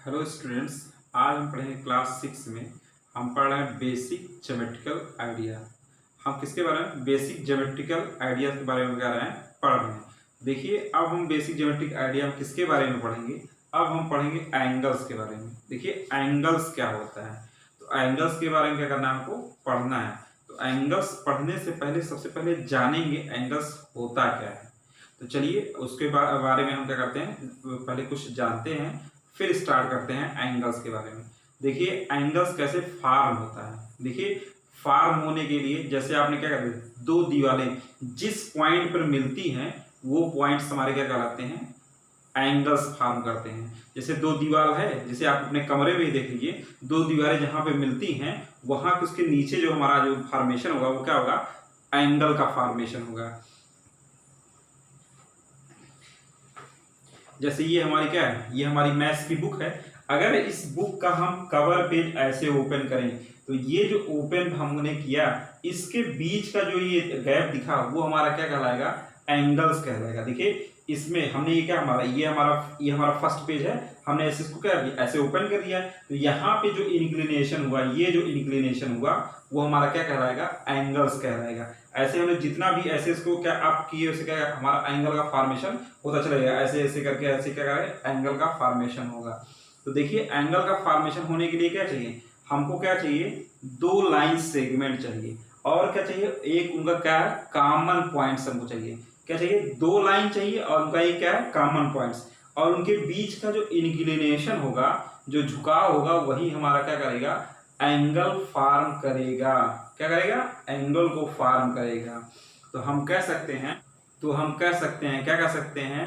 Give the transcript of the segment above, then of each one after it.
Hello students. आज हम पढ़ेंगे क्लास 6 में। हम पढ़ रहे हैं बेसिक ज्योमेट्रिकल आइडिया। हम किसके बारे में? बेसिक ज्योमेट्रिकल आइडिया के बारे में पढ़ रहे हैं। देखिए, अब हम बेसिक ज्योमेट्रिक आइडिया हम किसके बारे में पढ़ेंगे? अब हम पढ़ेंगे एंगल्स के बारे में। देखिए, एंगल्स क्या होता है, तो एंगल्स के बारे में क्या करना है, हमको पढ़ना है। तो एंगल्स पढ़ने से पहले सबसे पहले जानेंगे एंगल्स होता क्या है। तो चलिए उसके बारे में हम क्या करते हैं, पहले कुछ जानते हैं, फिर स्टार्ट करते हैं एंगल्स के बारे में। देखिए, एंगल्स कैसे फॉर्म होता है। देखिए, फॉर्म होने के लिए जैसे आपने क्या करते हैं, दो दीवारें जिस पॉइंट पर मिलती हैं वो पॉइंट्स हमारे क्या कहलाते हैं, एंगल्स फॉर्म करते हैं। जैसे दो दीवार है, जैसे आप अपने कमरे में ही देख लीजिए, दो दीवारें जहां पे मिलती हैं वहां के उसके नीचे जो हमारा जो फॉर्मेशन होगा वो क्या होगा, एंगल का फॉर्मेशन होगा। जैसे ये हमारी क्या है, ये हमारी मैथ्स की बुक है। अगर इस बुक का हम कवर पेज ऐसे ओपन करें तो ये जो ओपन हमने किया, इसके बीच का जो ये गैप दिखा वो हमारा क्या कहलाएगा, एंगल्स कहलाएगा। देखिए, इसमें हमने ये क्या, ये हमारा फर्स्ट पेज है, हमने ऐसे इसको क्या किया, ऐसे ओपन कर दिया। तो यहाँ पे जो इंक्लिनेशन हुआ, ये जो इंक्लिनेशन हुआ वो हमारा क्या कहलाएगा, एंगल्स कहलाएगा। ऐसे हमने जितना भी ऐसे इसको क्या अप किए, उससे क्या हमारा एंगल का फॉर्मेशन होता चलेगा। ऐसे ऐसे करके ऐसे क्या करें, एंगल का फॉर्मेशन होगा। तो देखिए, एंगल का फॉर्मेशन होने के लिए क्या चाहिए, हमको क्या चाहिए, दो लाइन सेगमेंट चाहिए, और क्या चाहिए, एक उनका क्या है, कॉमन पॉइंट्स हमको चाहिए। क्या चाहिए, दो लाइन चाहिए और उनका एक क्या है, कॉमन पॉइंट्स, और उनके बीच का जो इंक्लिनेशन होगा, जो झुकाव होगा, वही हमारा क्या करेगा, एंगल फॉर्म करेगा। क्या करेगा, एंगल को फॉर्म करेगा। तो हम कह सकते हैं क्या कह सकते हैं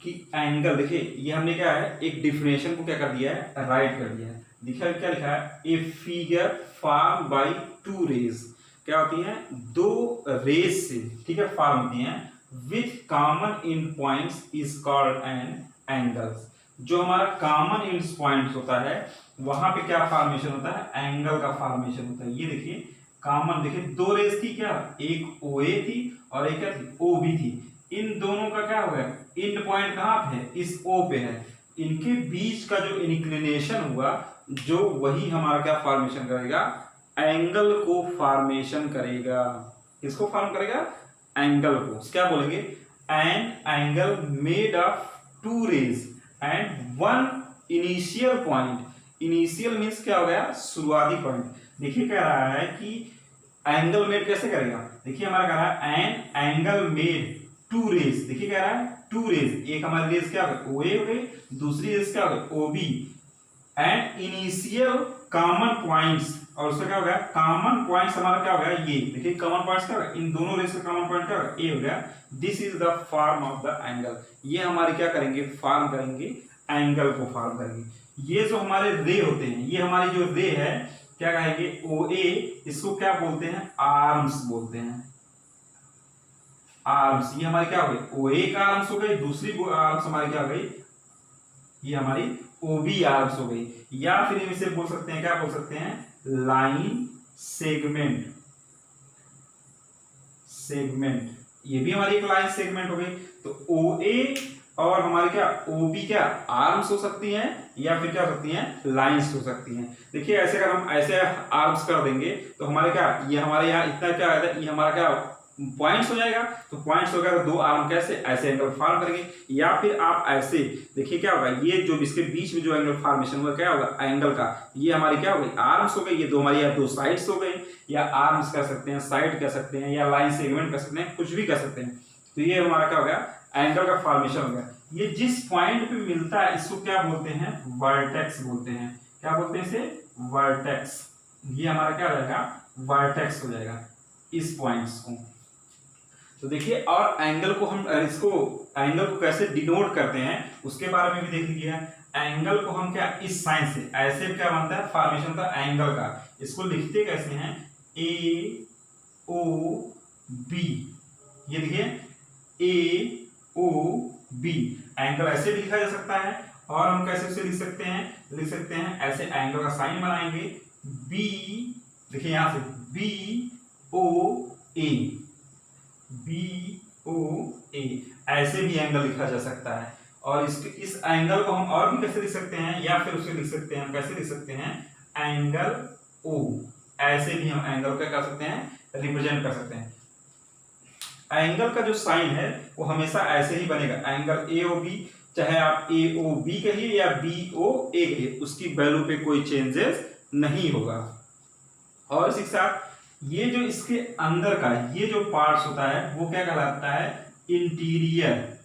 कि एंगल, देखिए ये हमने क्या है, एक डिफिनेशन को क्या कर दिया है, राइट कर दिया है। देखिए क्या लिखा है, a figure form by two rays. क्या होती हैं, दो रेज से, ठीक है, फॉर्म होती हैं, with common in points is called an angles. जो हमारा कॉमन इन पॉइंट्स होता है वहां पे क्या फॉर्मेशन होता है, एंगल का फॉर्मेशन होता है। ये देखिए कॉमन, देखिए दो रेस थी, क्या, एक ओ ए थी और एक क्या थी, ओ बी थी। इन दोनों का क्या हो गया, इंड पॉइंट कहाँ पे है, इस ओ पे है। इनके बीच का जो इंक्लिनेशन हुआ, जो वही हमारा क्या फॉर्मेशन करेगा, एंगल को फॉर्मेशन करेगा। किसको फॉर्म करेगा, एंगल को। क्या बोलेंगे, an angle made of two rays and one initial point. Initial means क्या हो गया, शुरुआती पॉइंट। देखिए कह रहा है कि एंगल मेड कैसे करेगा, देखिए हमारा कह रहा है an angle made two rays. देखिए कह रहा है टू रेज, एक हमारी रेज क्या हो गई, ओ ए हो गई, दूसरी रेज क्या हो गई, O B, and initial common points, और उसका क्या हो गया, कॉमन पॉइंट्स हमारा क्या हो गया, ये देखिए कॉमन पॉइंट्स क्या हो गया, इन दोनों रेज का कॉमन पॉइंट क्या हो गया, ए हो गया। This is the form of the angle. ये हमारे क्या करेंगे, फॉर्म करेंगे, एंगल को फॉर्म करेंगे। ये जो हमारे रे होते हैं, ये हमारी जो रे है क्या कहेंगे, ओ ए, इसको क्या बोलते हैं, आर्म्स बोलते हैं, आर्म्स। ये हमारी क्या हो गई, ओ ए का आर्म्स हो गई, दूसरी आर्म्स हमारी क्या हो गई, ये हमारी ओ बी आर्म्स हो गई। या फिर इसे बोल सकते हैं, क्या बोल सकते हैं, लाइन सेगमेंट। सेगमेंट, ये भी हमारी एक लाइन सेगमेंट हो गई। तो ओ ए और हमारे क्या, ओ बी क्या, आर्म्स हो सकती हैं, या फिर क्या हो सकती हैं, लाइंस हो सकती हैं। देखिए ऐसे अगर हम ऐसे आर्म्स कर देंगे तो हमारे क्या, ये हमारे यहाँ इतना क्या है, ये हमारा क्या पॉइंट्स हो जाएगा। तो पॉइंट्स हो गया, तो दो आर्म कैसे, ऐसे एंगल फॉर्म करेंगे। या फिर आप ऐसे देखिए क्या होगा, ये जो इसके बीच में जो एंगल फॉर्मेशन हुआ क्या होगा, एंगल का, ये हमारी क्या हो गई, आर्म्स हो गई। ये दो हमारी दो साइड्स हो गई, या आर्म्स कह सकते हैं, साइड कह सकते हैं, या लाइन सेगमेंट कह सकते हैं, कुछ भी कह सकते हैं। तो ये हमारा क्या हो गया, एंगल का फॉर्मेशन हो गया। ये जिस पॉइंट पे मिलता है इसको क्या बोलते हैं, वर्टेक्स बोलते हैं। क्या बोलते हैं इसे, वर्टेक्स। ये हमारा क्या हो जाएगा, वर्टेक्स हो जाएगा इस पॉइंट्स को। तो देखिए, और एंगल को हम इसको एंगल को कैसे डिनोट करते हैं उसके बारे में भी देख लीजिए। एंगल को हम क्या, इस साइन से, ऐसे क्या बनता है, फॉर्मेशन होता है एंगल का। इसको लिखते कैसे हैं, ए ओ बी। ये देखिए ए ओ बी, एंगल ऐसे भी लिखा जा सकता है। और हम कैसे उसे लिख सकते हैं ऐसे, एंगल का साइन बनाएंगे, बी, देखिए यहां से बी ओ ए, बी ओ ए, ऐसे भी एंगल लिखा जा सकता है। और इस एंगल को हम और भी कैसे लिख सकते हैं, या फिर उसे लिख सकते हैं, कैसे लिख सकते हैं, एंगल ओ। ऐसे भी हम एंगल क्या कर सकते हैं, रिप्रेजेंट कर सकते हैं। एंगल का जो साइन है वो हमेशा ऐसे ही बनेगा, एंगल ए ओ बी, चाहे आप ए ओ बी कहिए या बी ओ ए कहिए, उसकी वैल्यू पे कोई चेंजेस नहीं होगा। और इसी के साथ ये जो इसके अंदर का ये जो पार्ट्स होता है वो क्या कहलाता है, इंटीरियर।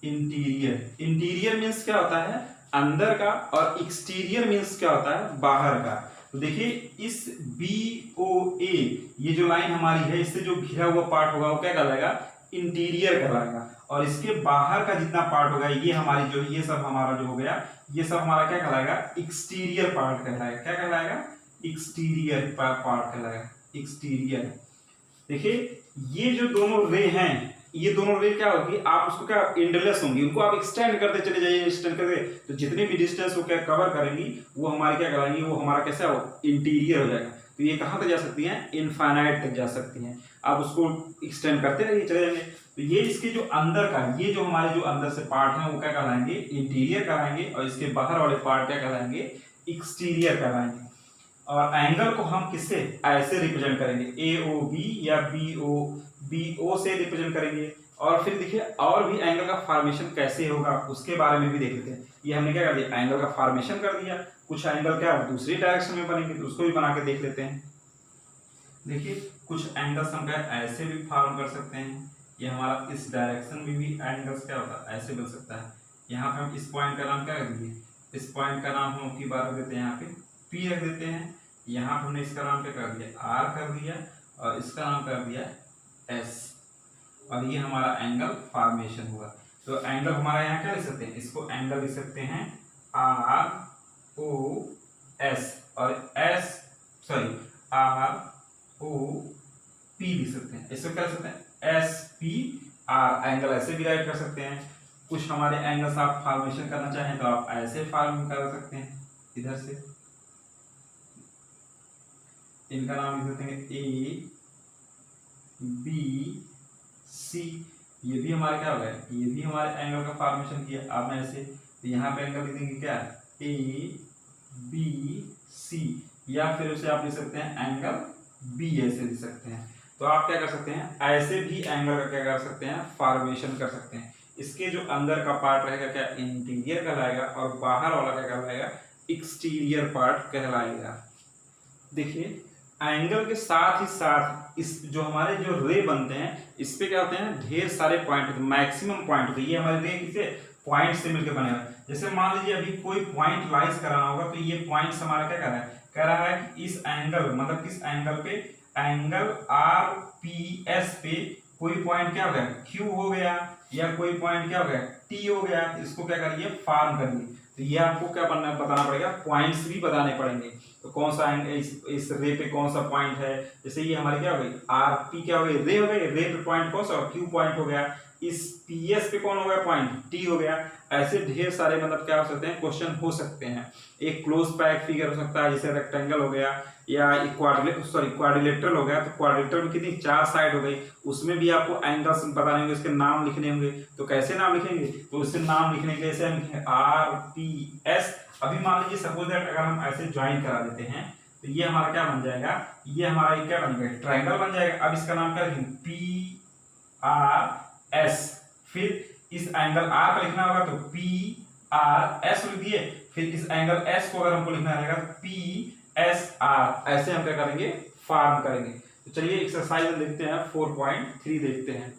इंटीरियर मीन्स क्या होता है, अंदर का, और एक्सटीरियर मीन्स क्या होता है, बाहर का। तो देखिए इस बी ओ ए ये जो लाइन हमारी है, इससे जो घिरा हुआ पार्ट होगा वो क्या कहलाएगा, इंटीरियर कहलाएगा। और इसके बाहर का जितना पार्ट होगा ये हमारी जो, ये सब हमारा जो हो गया, ये सब हमारा क्या कहलाएगा, एक्सटीरियर पार्ट कहलाएगा। क्या कहलाएगा, एक्सटीरियर पार्ट कहलाएगा, एक्सटीरियर। देखिए ये जो दोनों रे हैं, ये दोनों रे क्या होगी, आप उसको क्या एंडलेस होंगी, उनको आप एक्सटेंड करते चले जाइए, एक्सटेंड करते, तो जितने भी डिस्टेंस वो क्या कवर करेंगी वो हमारे क्या कराएंगी, वो हमारा कैसा हो, इंटीरियर हो जाएगा। तो ये कहाँ तक जा सकती हैं, इनफाइनाइट तक जा सकती हैं। आप उसको एक्सटेंड करते रहिए, चले जाएंगे। तो ये इसके जो अंदर का, ये जो हमारे जो अंदर से पार्ट है वो क्या कहलाएंगे, इंटीरियर कहलाएंगे, और इसके बाहर वाले पार्ट क्या कहलाएंगे, एक्सटीरियर कहलाएंगे। और एंगल को हम किससे, ऐसे रिप्रेजेंट करेंगे, ए ओ बी या बी ओ से रिप्रेजेंट करेंगे। और फिर देखिए और भी एंगल का फॉर्मेशन कैसे होगा उसके बारे में भी देख लेते हैं। ये हमने क्या कर दिया, एंगल का फॉर्मेशन कर दिया। कुछ एंगल क्या दूसरी डायरेक्शन में बनेंगे तो उसको भी बना के देख लेते हैं। देखिए कुछ एंगल्स हम क्या ऐसे भी फॉर्म कर सकते हैं, ये हमारा इस डायरेक्शन में भी एंगल्स क्या होता है, ऐसे बन सकता है। यहाँ पे हम इस पॉइंट का नाम क्या रख दिए, इस पॉइंट का नाम हम की बात रख देते हैं, यहाँ पे पी रख देते हैं। यहाँ पे हमने इसका नाम क्या कर दिया, आर कर दिया, और इसका नाम कर दिया एस, और ये हमारा एंगल फॉर्मेशन हुआ। तो एंगल हमारा यहाँ क्या लिख सकते हैं, इसको एंगल लिख सकते हैं आर ओ एस, और आर ओ पी लिख सकते हैं। इसको क्या लिख सकते हैं, एस पी आर, एंगल ऐसे भी राइट कर सकते हैं। कुछ हमारे एंगल्स आप फॉर्मेशन करना चाहें तो आप ऐसे फॉर्म कर सकते हैं, इधर से इनका नाम लिख देते हैं ए बी सी, ये भी हमारे क्या हो गया, ये भी हमारे एंगल का फॉर्मेशन किया आपने ऐसे। तो यहाँ पे एंगल लिख देंगे क्या, ए बी सी, या फिर उसे आप लिख सकते हैं एंगल बी, ऐसे लिख सकते हैं। तो आप क्या कर सकते हैं, ऐसे भी एंगल का क्या कर सकते हैं, फॉर्मेशन कर सकते हैं। इसके जो अंदर का पार्ट रहेगा क्या, इंटीरियर कहलाएगा, और बाहर वाला क्या कहलाएगा, एक्सटीरियर पार्ट कहलाएगा। देखिए एंगल के साथ ही साथ इस जो हमारे जो रे बनते हैं, इस पे क्या होते हैं, ढेर सारे पॉइंट होते हैं, मैक्सिमम पॉइंट होते हैं। ये हमारे रे किसे, पॉइंट से मिलकर बने हुए। जैसे मान लीजिए अभी कोई पॉइंट लाइज कराना होगा, तो ये पॉइंट्स हमारा क्या कह रहा है कि इस एंगल, मतलब किस एंगल पे, एंगल आर पी एस पे कोई पॉइंट क्या हो गया, क्यू हो गया, या कोई पॉइंट क्या हो गया, टी हो गया। इसको क्या करिए, फॉर्म करिए। तो ये आपको क्या बताना पड़ेगा, पॉइंट्स भी बताने पड़ेंगे। तो कौन सा इस रे पे कौन सा पॉइंट है, जैसे ये हमारी क्या हो गई, आर पी क्या हो गई, रे हो गई, रे पे पॉइंट कौन सा, क्यू पॉइंट हो गया। इस पी एस पे कौन हो गया पॉइंट, टी हो गया। ऐसे ढेर सारे मतलब क्या हो सकते हैं, क्वेश्चन हो सकते हैं। एक क्लोज पैक फिगर हो सकता है, जैसे रेक्टेंगल हो गया, या क्वाड्रिलेटरल हो गया। तो क्वाड्रिलेटरल में कितनी, 4 साइड हो गई, उसमें भी आपको एंगल्स बताने होंगे, उसके नाम लिखने होंगे। तो कैसे नाम लिखेंगे, तो उससे नाम लिखने के जैसे हम आर पी एस। अभी मान लीजिए सपोज दैट अगर हम ऐसे ज्वाइन करा देते हैं, तो ये हमारा क्या बन जाएगा, ये हमारा क्या बन जाएगा, ट्रायंगल बन जाएगा। अब इसका नाम क्या लिखेंगे, पी आर एस। फिर इस एंगल आर का लिखना होगा तो पी आर एस लिख दिए। फिर इस एंगल एस को अगर हमको लिखना रहेगा पी एस आर, ऐसे हम क्या करेंगे, फॉर्म करेंगे। तो चलिए एक्सरसाइज देखते हैं 4.3 देखते हैं।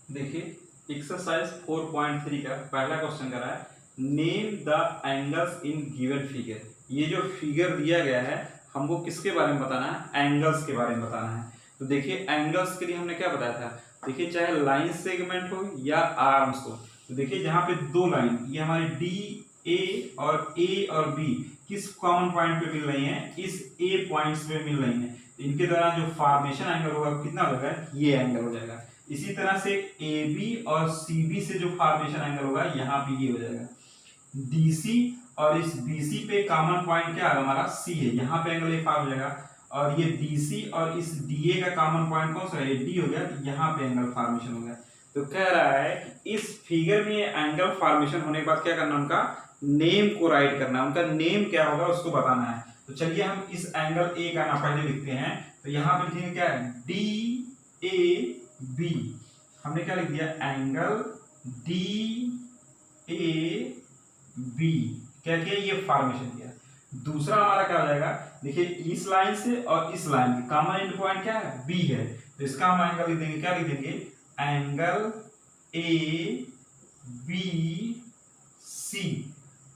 देखिए एक्सरसाइज 4.3 का पहला क्वेश्चन करा है, name the angles in given figure. ये जो फिगर दिया गया है हमको किसके बारे में बताना है, एंगल्स के बारे में बताना है। तो देखिए एंगल्स के लिए हमने क्या बताया था, देखिए चाहे लाइन सेगमेंट हो या आर्म्स हो। तो देखिए जहाँ पे दो लाइन, ये हमारी डी ए और बी किस कॉमन पॉइंट पे मिल रही हैं, इस ए पॉइंट्स पे मिल रही हैं। तो इनके दौरान जो फॉर्मेशन एंगल होगा कितना होगा, ये एंगल हो जाएगा। इसी तरह से ए बी और सी बी से जो फॉर्मेशन एंगल होगा यहाँ पे ये हो जाएगा। डी सी और इस बी सी पे कॉमन पॉइंट क्या है हमारा, सी है, यहाँ पे एंगल ये फॉर्म हो जाएगा। और ये डी सी और इस डी ए का कॉमन पॉइंट कौन सा है, डी हो गया, तो यहाँ पे एंगल फॉर्मेशन हो गया। तो कह रहा है कि इस फिगर में एंगल फॉर्मेशन होने के बाद क्या करना, उनका नेम को राइट करना, उनका नेम क्या होगा उसको बताना है। तो चलिए हम इस एंगल ए का नाम पहले लिखते हैं। तो यहाँ पे लिखेंगे क्या है, डी ए बी। हमने क्या लिख दिया, एंगल डी ए बी। क्या किया, ये फॉर्मेशन किया। दूसरा हमारा क्या हो जाएगा, देखिए इस लाइन से और इस लाइन की कॉमन एंड पॉइंट क्या है, बी है। तो इसका हम एंगल लिख देंगे, क्या लिख देंगे, एंगल ए बी सी।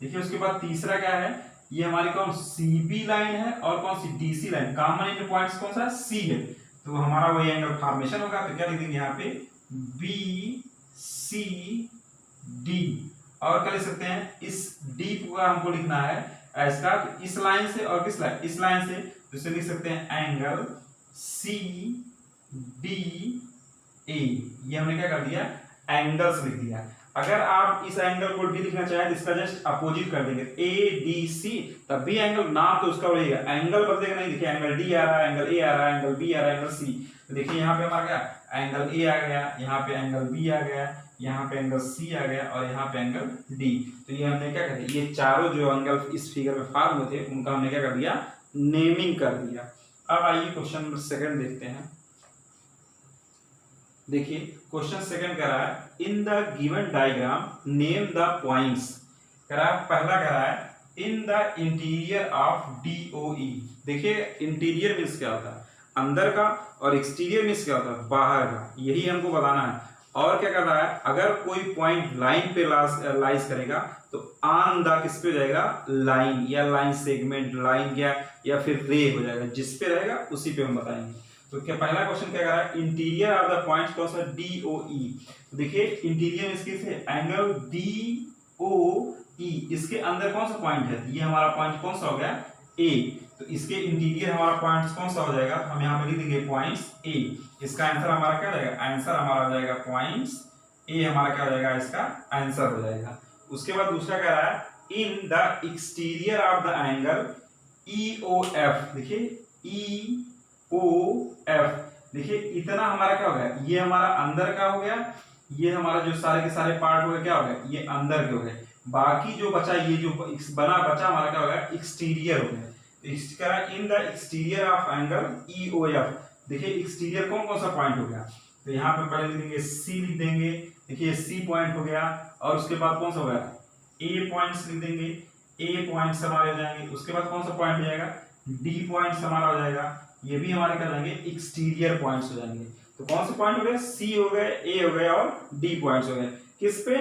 देखिए उसके बाद तीसरा क्या है, ये हमारी कौन सी बी लाइन है और कौन सी D C line, common end points कौन सा है, सी है। तो हमारा वही एंगल फॉर्मेशन होगा। तो क्या लिख देंगे यहाँ पे, बी सी डी। और क्या लिख सकते हैं, इस डी को हमको लिखना है ऐसा, इस लाइन से और किस लाइन, इस लाइन से। तो इसे लिख सकते हैं एंगल सी डी ए। ये हमने क्या कर दिया, एंगल्स लिख दिया। अगर आप इस एंगल को भी लिखना चाहें तो इसका जस्ट अपोजिट कर देंगे, ए डी सी, तब भी एंगल नाम तो उसका रहेगा, एंगल बदलेगा नहीं। देखिए एंगल डी आ रहा है, एंगल ए आ रहा है, एंगल बी आ रहा है, एंगल सी। तो देखिए यहाँ पे हमारा क्या, एंगल ए आ गया, यहाँ पे एंगल बी आ गया, यहाँ पे एंगल सी आ गया और यहाँ पे एंगल डी। तो ये हमने क्या कर दिया, ये चारों जो एंगल इस फिगर में फॉर्म हुए थे उनका हमने क्या कर दिया, नेमिंग कर दिया। अब आइए क्वेश्चन नंबर सेकंड देखते हैं। देखिए क्वेश्चन सेकंड कह रहा है, in the given diagram name the points. कह रहा है, पहला कह रहा है in the interior of DOE. देखिए इंटीरियर मीन्स क्या होता है, अंदर का, और एक्सटीरियर मीन्स क्या होता है, बाहर का। यही हमको बताना है। और क्या कर रहा है, अगर कोई पॉइंट लाइन पे लाइज करेगा तो ऑन द किस पे जाएगा, लाइन या लाइन सेगमेंट, लाइन या फिर रे हो जाएगा, जिस पे रहेगा उसी पे हम बताएंगे। तो क्या पहला क्वेश्चन क्या कर रहा है, इंटीरियर ऑफ द पॉइंट कौन सा, डी ओ ई। देखिए इंटीरियर इसके से एंगल डी ओ ई, इसके अंदर कौन सा पॉइंट है, ये हमारा पॉइंट कौन सा हो गया, ए। तो इसके इंटीरियर हमारा पॉइंट कौन सा हो जाएगा, हम यहाँ पे लिख देंगे पॉइंट्स ए। इसका आंसर हमारा क्या रहेगा, आंसर हमारा हो जाएगा पॉइंट्स ए, हमारा क्या हो जाएगा, इसका आंसर हो जाएगा। उसके बाद दूसरा कह रहा है, in the exterior of the angle E O F. देखिए ई ओ एफ, देखिए इतना हमारा क्या हो गया, ये हमारा अंदर का हो गया, ये हमारा जो सारे के सारे पार्ट हो गए क्या हो गया, ये अंदर के हो गए। बाकी जो बचा, ये जो बचा हमारा क्या हो गया, एक्सटीरियर हो गया। In the exterior of angle E O F. देखिए एक्सटीरियर कौन कौन सा पॉइंट हो गया, तो यहाँ पे पहले लिख देंगे सी लिख देंगे। देखिए सी पॉइंट हो गया, और उसके बाद कौन सा हो गया, ए पॉइंट्स लिख देंगे, ए पॉइंट्स हमारे हो जाएंगे। उसके बाद कौन सा पॉइंट हो जाएगा, डी पॉइंट्स हमारा हो जाएगा, ये भी हमारे क्या जाएंगे, एक्सटीरियर पॉइंट्स हो जाएंगे। तो कौन से पॉइंट हो गए, सी हो गए, ए हो गए और डी पॉइंट्स हो गए। किस पे,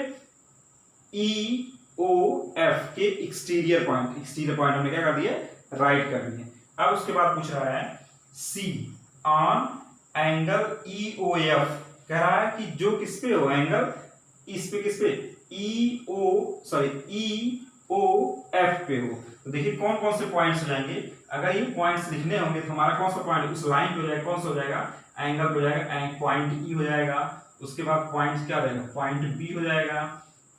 ई ओ एफ के एक्सटीरियर पॉइंट। एक्सटीरियर पॉइंट हमने क्या कर दिया, राइट कर दिए। अब उसके बाद पूछ रहा है, C on angle E O F. कह रहा है कि जो किस पे हो एंगल, इस पे किस पे, ई ओ एफ पे हो। तो देखिए कौन कौन से पॉइंट्स हो जाएंगे, अगर ये पॉइंट्स लिखने होंगे तो हमारा कौन सा पॉइंट उस लाइन पे हो जाएगा, कौन सा हो जाएगा, एंगल पे हो जाएगा, पॉइंट ई हो जाएगा। उसके बाद पॉइंट क्या रहेगा, पॉइंट बी हो जाएगा।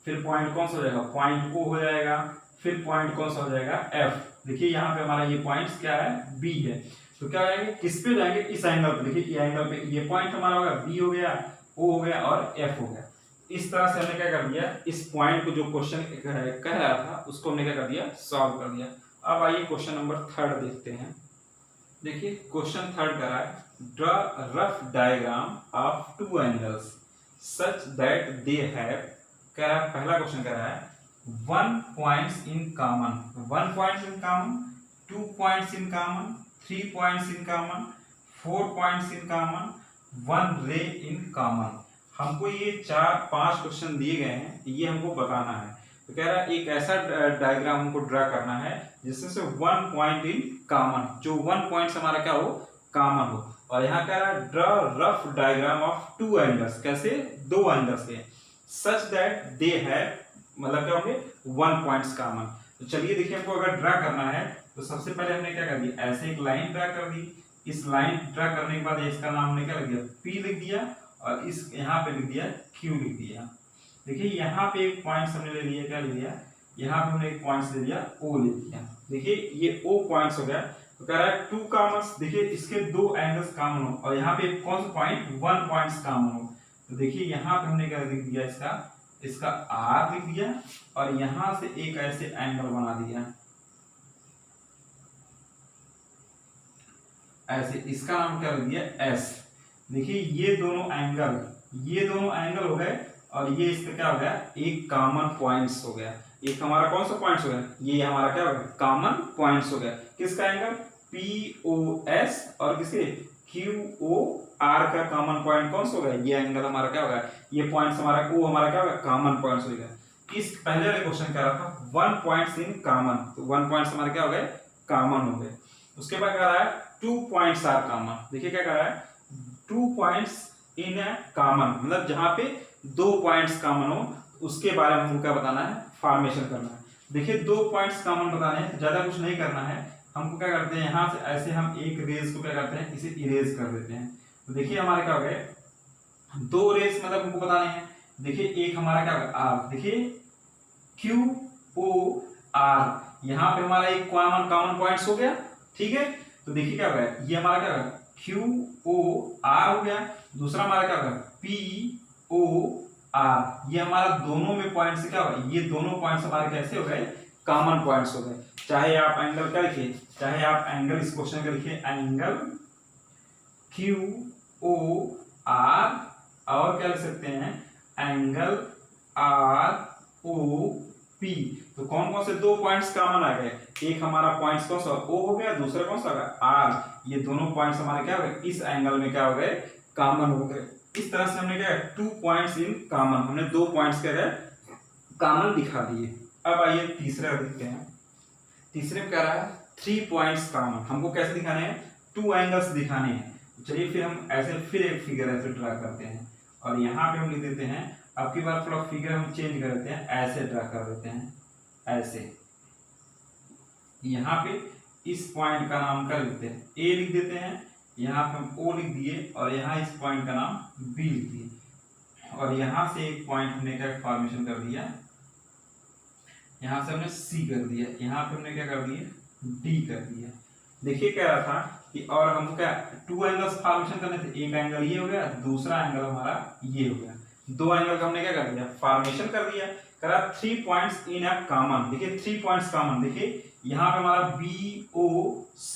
फिर पॉइंट कौन सा हो जाएगा, पॉइंट ओ हो जाएगा। फिर पॉइंट कौन सा हो जाएगा, एफ। देखिए यहाँ पे हमारा ये पॉइंट्स क्या है, बी है। तो क्या जाएंगे, किस पे जाएंगे, इस एंगल पे। देखिए ये एंगल पे ये पॉइंट हमारा होगा, बी हो गया, ओ हो गया और एफ हो गया। इस तरह से हमने क्या कर दिया, इस पॉइंट को जो क्वेश्चन कह रहा था उसको हमने क्या कर दिया, सॉल्व कर दिया। अब आइए क्वेश्चन नंबर थर्ड देखते हैं। देखिए क्वेश्चन थर्ड कह रहा है, draw rough diagram of two angles such that they have. कह रहा है, पहला क्वेश्चन कह रहा है, 1 points in common, 1 points in common, 2 points in common, 3 points in common, 4 points in common, 1 रे इन कॉमन। हमको ये 4-5 क्वेश्चन दिए गए हैं, ये हमको बताना है। तो कह रहा है एक ऐसा डायग्राम हमको ड्रा करना है जिसमें से 1 पॉइंट इन कॉमन, जो 1 पॉइंट हमारा क्या हो, कॉमन हो। और यहाँ कह रहा है draw rough diagram of 2 angles, कैसे, 2 एंगल्स के, सच दैट दे हैव, मतलब क्या होंगे, 1 पॉइंट्स कॉमन। तो चलिए देखिए, हमको अगर ड्रा करना है तो सबसे पहले हमने क्या कर दिया, ऐसे एक लाइन ड्रा कर दी। इस लाइन ड्रा करने के बाद इसका नाम हमने क्या लिख दिया, पी लिख दिया, और इस यहाँ पे लिख दिया क्यू लिख दिया। देखिए यहाँ पे एक पॉइंट हमने ले लिया, क्या ले लिया, यहाँ पे हमने एक पॉइंट ले लिया, ओ ले लिया। देखिए ये ओ पॉइंट्स हो गया। तो कह रहा है 2 कॉमन्स, देखिए इसके 2 एंगल्स कॉमन हो, और यहाँ पे कौन सा पॉइंट, 1 पॉइंट्स कॉमन हो। तो देखिए यहाँ पे हमने क्या लिख दिया, इसका आर लिख दिया और यहां से एक ऐसे एंगल बना दिया ऐसे, इसका नाम क्या लिख दिया एस। देखिए ये दोनों एंगल हो गए और ये इसका क्या हो गया, एक कॉमन पॉइंट्स हो गया। एक हमारा कौन सा पॉइंट्स हो गया, ये हमारा क्या हो गया, कॉमन पॉइंट्स हो गया। किसका एंगल, POS और किसके QOR का कॉमन पॉइंट कौन सा हो गया, ये एंगल हमारा क्या होगा, ये पॉइंट्स हमारा O हमारा क्या होगा, कॉमन पॉइंट्स हो गया। इस पहले वाले क्वेश्चन क्या रहा था, 1 पॉइंट्स इन कॉमन, तो 1 पॉइंट्स हमारे क्या हो गए, कॉमन हो गए। उसके बाद क्या रहा है 2 पॉइंट्स आर कॉमन। देखिए क्या कर रहा है, 2 पॉइंट्स इन ए कॉमन, मतलब जहां पे 2 पॉइंट्स कॉमन हो उसके बारे में हमको क्या बताना है, फॉर्मेशन करना है। देखिए 2 पॉइंट्स कॉमन बताने हैं, ज्यादा कुछ नहीं करना है। हमको क्या करते हैं, यहाँ से ऐसे हम एक रेज को क्या करते हैं, इसे इरेज कर देते हैं। तो देखिए हमारे क्या हो गए, 2 रेज मतलब हमको बताने हैं। देखिए एक हमारा क्या होगा आर, देखिए QOR, यहाँ पे हमारा एक कॉमन पॉइंट्स हो गया, ठीक है। तो देखिए क्या होगा, ये हमारा क्या होगा QOR हो गया। दूसरा हमारा क्या होगा POR, ये हमारा दोनों में पॉइंट्स क्या होगा, ये दोनों पॉइंट्स हमारे कैसे हो गए, कॉमन पॉइंट्स हो गए। चाहे आप एंगल क्या लिखिए, चाहे आप एंगल इस क्वेश्चन का लिखिए एंगल QOR और क्या लिख सकते हैं एंगल ROP। तो कौन कौन से 2 पॉइंट्स कॉमन आ गए, एक हमारा पॉइंट्स कौन सा O हो गया, दूसरा कौन सा होगा R। ये दोनों पॉइंट्स हमारे क्या हो गए, इस एंगल में क्या हो गए, कॉमन हो गए। इस तरह से हमने क्या 2 पॉइंट्स इन कॉमन, हमने 2 पॉइंट्स क्या है कॉमन दिखा दिए। अब आइए तीसरा देखते हैं। तीसरे में क्या रहा है 3 पॉइंट्स कॉमन। हमको कैसे दिखाने हैं, 2 एंगल्स दिखाने हैं। चलिए फिर हम ऐसे फिर एक फिगर ऐसे ड्रा करते हैं और यहाँ पे हम लिख देते हैं, अब की बार थोड़ा फिगर हम चेंज कर देते हैं, ऐसे ड्रा कर देते हैं ऐसे। यहाँ पे इस पॉइंट का नाम क्या लिखते हैं, A लिख देते हैं, यहाँ पे हम O लिख दिए और यहाँ इस पॉइंट का नाम B लिख दिए और यहाँ से एक पॉइंट हमने क्या फॉर्मेशन कर दिया, यहाँ से हमने C कर दिया, यहाँ पे हमने क्या कर दिया D कर दिया। देखिए क्या रहा था कि और हमको क्या 2 एंगल्स फॉर्मेशन करने थे, एक एंगल ये हो गया, दूसरा एंगल हमारा ये हो गया। 2 एंगल का हमने क्या कर दिया, फॉर्मेशन कर दिया। करा 3 पॉइंट्स इन अ कॉमन। देखिए 3 पॉइंट्स कॉमन, देखिए यहाँ पे हमारा BOC,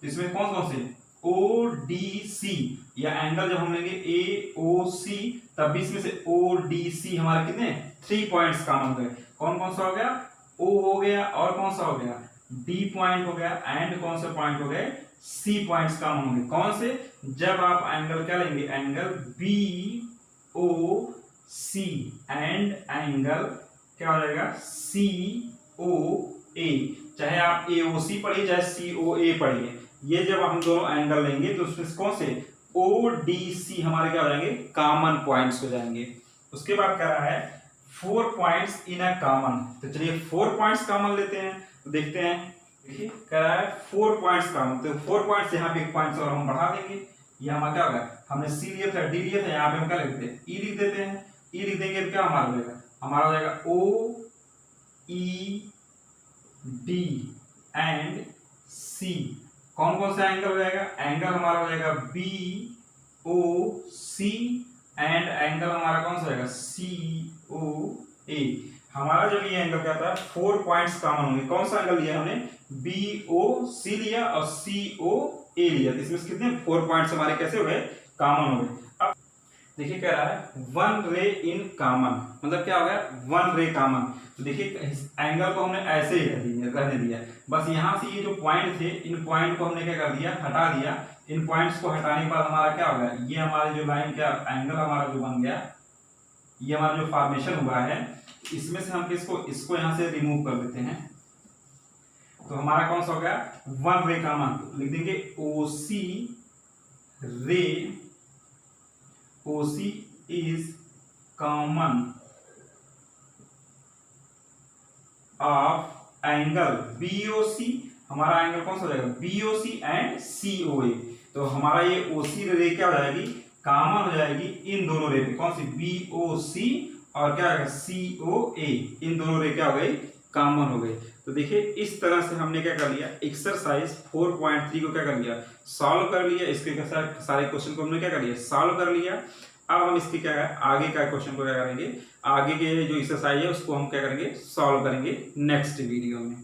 इसमें कौन कौन से ODC, या एंगल जब हम लेंगे AOC तब भी इसमें से ODC हमारे कितने 3 पॉइंट्स कॉमन हो गए। कौन कौन सा हो गया, O हो गया और कौन सा हो गया D पॉइंट हो गया, एंड कौन सा पॉइंट हो गए C पॉइंट्स कॉमन होंगे। कौन से, जब आप एंगल क्या लेंगे, एंगल BOC एंड एंगल क्या हो जाएगा COA। चाहे आप AOC पढ़िए चाहे COA पढ़िए, ये जब हम दोनों एंगल लेंगे तो उसमें कौन से ODC हमारे क्या हो जाएंगे, कॉमन पॉइंट्स हो जाएंगे। उसके बाद क्या है 4 पॉइंट्स इन अ कॉमन। तो चलिए 4 पॉइंट्स कॉमन लेते हैं, तो देखते हैं। देखिए क्या है 4 पॉइंट्स कॉमन, तो 4 पॉइंट्स यहाँ पे एक पॉइंट और हम बढ़ा देंगे। ये हमारा क्या होगा, हमने C लिया था D लिया था, यहाँ पे हम क्या लिखते हैं E लिख देते हैं। E लिख देंगे तो क्या हमारा हो जाएगा, हमारा हो जाएगा OED एंड C। कौन कौन सा एंगल हो जाएगा, एंगल हमारा हो जाएगा BOC एंड एंगल हमारा कौन सा हो जाएगा COA। हमारा जब ये एंगल क्या था 4 पॉइंट्स कॉमन होंगे। कौन सा एंगल लिया हमने, BOC लिया और COA लिया, इसमें कितने 4 पॉइंट्स हमारे कैसे हो गए, कॉमन हो गए। अब देखिए क्या रहा है 1 रे इन कॉमन, मतलब क्या हो गया 1 रे कॉमन। तो देखिए एंगल को हमने ऐसे ही रहने दिया, बस यहाँ से ये जो पॉइंट थे इन पॉइंट को हमने क्या कर दिया, हटा दिया। इन पॉइंट्स को हटाने के बाद हमारा क्या हो गया, ये हमारे जो लाइन क्या एंगल हमारा जो बन गया, ये हमारा जो फॉर्मेशन हुआ है, इसमें से हम इसको यहाँ से रिमूव कर देते हैं। तो हमारा कौन सा हो गया 1 रे कॉमन, लिख देंगे OC रे, OC is common of angle BOC। हमारा एंगल कौन सा हो जाएगा BOC एंड COA। तो हमारा ये OC रे क्या हो जाएगी, कॉमन हो जाएगी इन दोनों रे पे। कौन सी BOC और क्या है COA, इन दोनों रे क्या हो गई, कॉमन हो गई। तो देखिए इस तरह से हमने क्या कर लिया, एक्सरसाइज 4.3 को क्या कर लिया, सॉल्व कर लिया। इसके सारे क्वेश्चन को हमने क्या कर लिया, सॉल्व कर लिया। अब हम इसके क्या आगे का क्वेश्चन को क्या करेंगे, आगे के जो एक्सरसाइज है उसको हम क्या करेंगे, सॉल्व करेंगे नेक्स्ट वीडियो में।